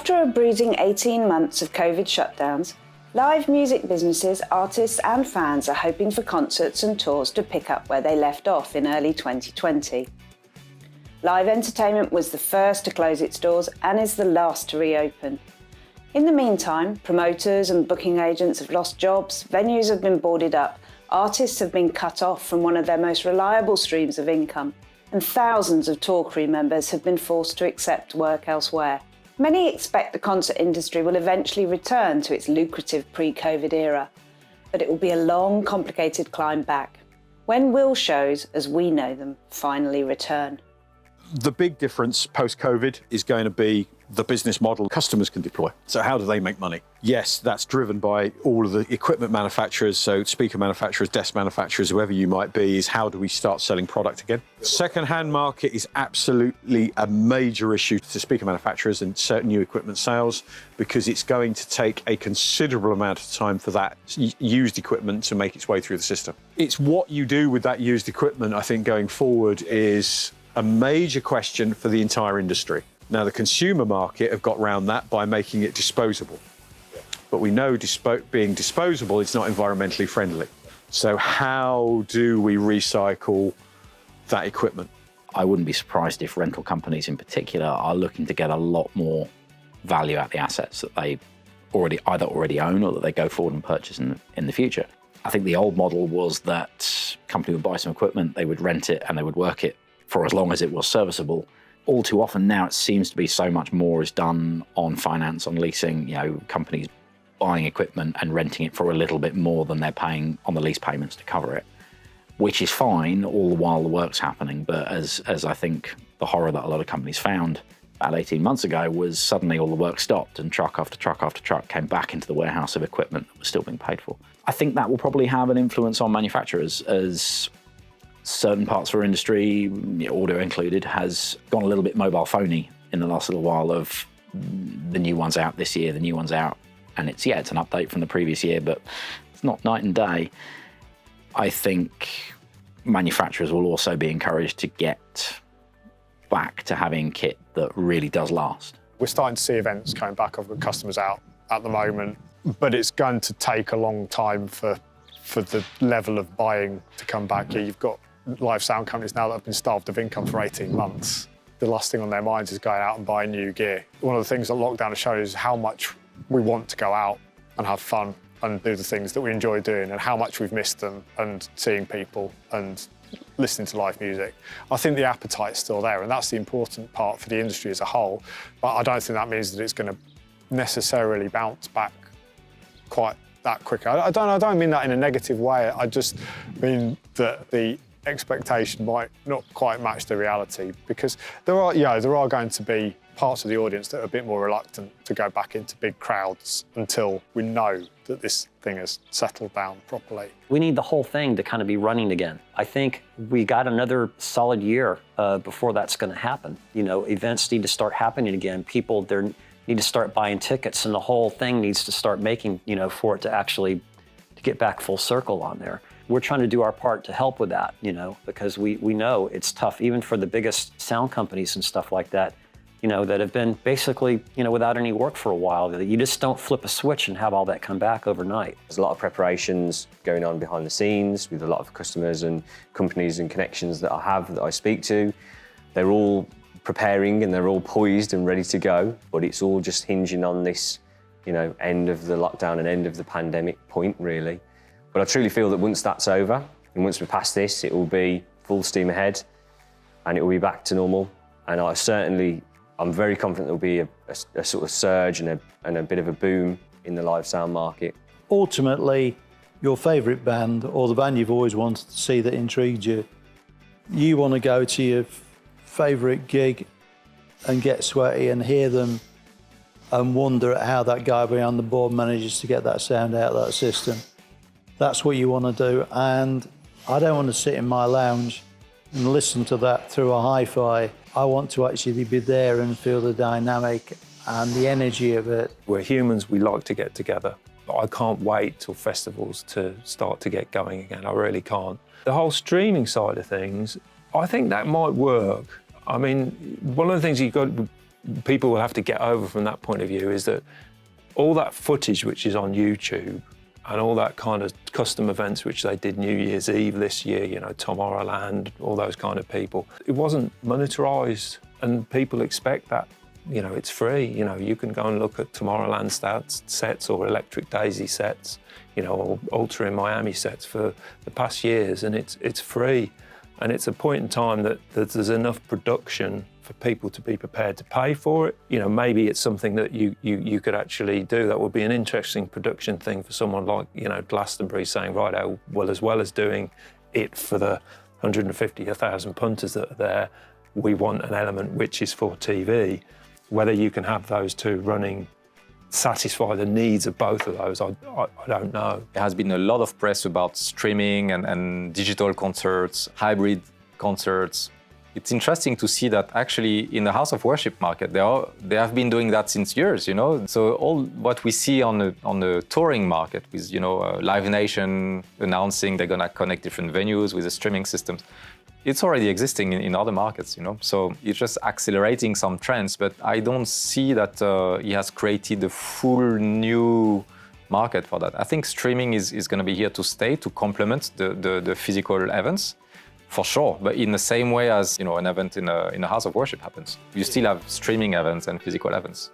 After a bruising 18 months of COVID shutdowns, live music businesses, artists and fans are hoping for concerts and tours to pick up where they left off in early 2020. Live entertainment was the first to close its doors and is the last to reopen. In the meantime, promoters and booking agents have lost jobs, venues have been boarded up, artists have been cut off from one of their most reliable streams of income, and thousands of tour crew members have been forced to accept work elsewhere. Many expect the concert industry will eventually return to its lucrative pre-COVID era, but it will be a long, complicated climb back. When will shows, as we know them, finally return? The big difference post-COVID is going to be the business model customers can deploy. So how do they make money? Yes, that's driven by all of the equipment manufacturers, so speaker manufacturers, desk manufacturers, whoever you might be, is how do we start selling product again? Second-hand market is absolutely a major issue to speaker manufacturers and certain new equipment sales, because it's going to take a considerable amount of time for that used equipment to make its way through the system. It's what you do with that used equipment, I think, going forward is a major question for the entire industry. Now, the consumer market have got around that by making it disposable. But we know being disposable is not environmentally friendly. So how do we recycle that equipment? I wouldn't be surprised if rental companies in particular are looking to get a lot more value out of the assets that they either already own or that they go forward and purchase in the future. I think the old model was that a company would buy some equipment, they would rent it and they would work it for as long as it was serviceable. All too often now it seems to be so much more is done on finance, on leasing, companies buying equipment and renting it for a little bit more than they're paying on the lease payments to cover it, which is fine all the while the work's happening. But as I think the horror that a lot of companies found about 18 months ago was suddenly all the work stopped and truck after truck after truck came back into the warehouse of equipment that was still being paid for. I think that will probably have an influence on manufacturers as certain parts of our industry, audio included, has gone a little bit mobile phony in the last little while of the new one's out this year, the new one's out. And it's an update from the previous year, but it's not night and day. I think manufacturers will also be encouraged to get back to having kit that really does last. We're starting to see events coming back. I've got customers out at the moment, but it's going to take a long time for the level of buying to come back. You've got live sound companies now that have been starved of income for 18 months. The last thing on their minds is going out and buying new gear. One of the things that lockdown has shown is how much we want to go out and have fun and do the things that we enjoy doing, and how much we've missed them and seeing people and listening to live music. I think the appetite's still there, and that's the important part for the industry as a whole. But I don't think that means that it's going to necessarily bounce back quite that quick. I don't mean that in a negative way. I just mean that the expectation might not quite match the reality, because there are going to be parts of the audience that are a bit more reluctant to go back into big crowds until we know that this thing has settled down properly. We need the whole thing to kind of be running again. I think we got another solid year before that's going to happen. Events need to start happening again. People need to start buying tickets, and the whole thing needs to start making, for it to actually get back full circle on there. We're trying to do our part to help with that, because we know it's tough, even for the biggest sound companies and stuff like that, that have been basically, without any work for a while. You just don't flip a switch and have all that come back overnight. There's a lot of preparations going on behind the scenes with a lot of customers and companies and connections that I speak to. They're all preparing and they're all poised and ready to go, but it's all just hinging on this, end of the lockdown and end of the pandemic point, really. But I truly feel that once that's over and once we're past this, it will be full steam ahead and it will be back to normal. And I'm very confident there'll be a sort of surge and a bit of a boom in the live sound market. Ultimately, your favourite band or the band you've always wanted to see that intrigued you, you want to go to your favourite gig and get sweaty and hear them and wonder at how that guy behind the board manages to get that sound out of that system. That's what you want to do, and I don't want to sit in my lounge and listen to that through a hi-fi. I want to actually be there and feel the dynamic and the energy of it. We're humans, we like to get together. But I can't wait till festivals to start to get going again, I really can't. The whole streaming side of things, I think that might work. I mean, one of the things you've got to people will have to get over from that point of view is that all that footage which is on YouTube and all that kind of custom events which they did New Year's Eve this year, you know, Tomorrowland, all those kind of people, it wasn't monetarised, and people expect that, you know, it's free. You know, you can go and look at Tomorrowland sets or Electric Daisy sets, you know, or Ultra in Miami sets for the past years, and it's free. And it's a point in time that there's enough production for people to be prepared to pay for it. You know, maybe it's something that you could actually do. That would be an interesting production thing for someone like, you know, Glastonbury, saying, right, well as doing it for the 150, 1,000 punters that are there, we want an element which is for TV. Whether you can have those two running, satisfy the needs of both of those, I don't know. There has been a lot of press about streaming and digital concerts, hybrid concerts. It's interesting to see that actually in the house of worship market, they have been doing that since years, you know. So all what we see on the touring market with, you know, Live Nation announcing they're gonna connect different venues with the streaming systems, it's already existing in other markets, you know. So it's just accelerating some trends, but I don't see that he has created a full new market for that. I think streaming is going to be here to stay, to complement the physical events, for sure. But in the same way as, you know, an event in a house of worship happens, you still have streaming events and physical events.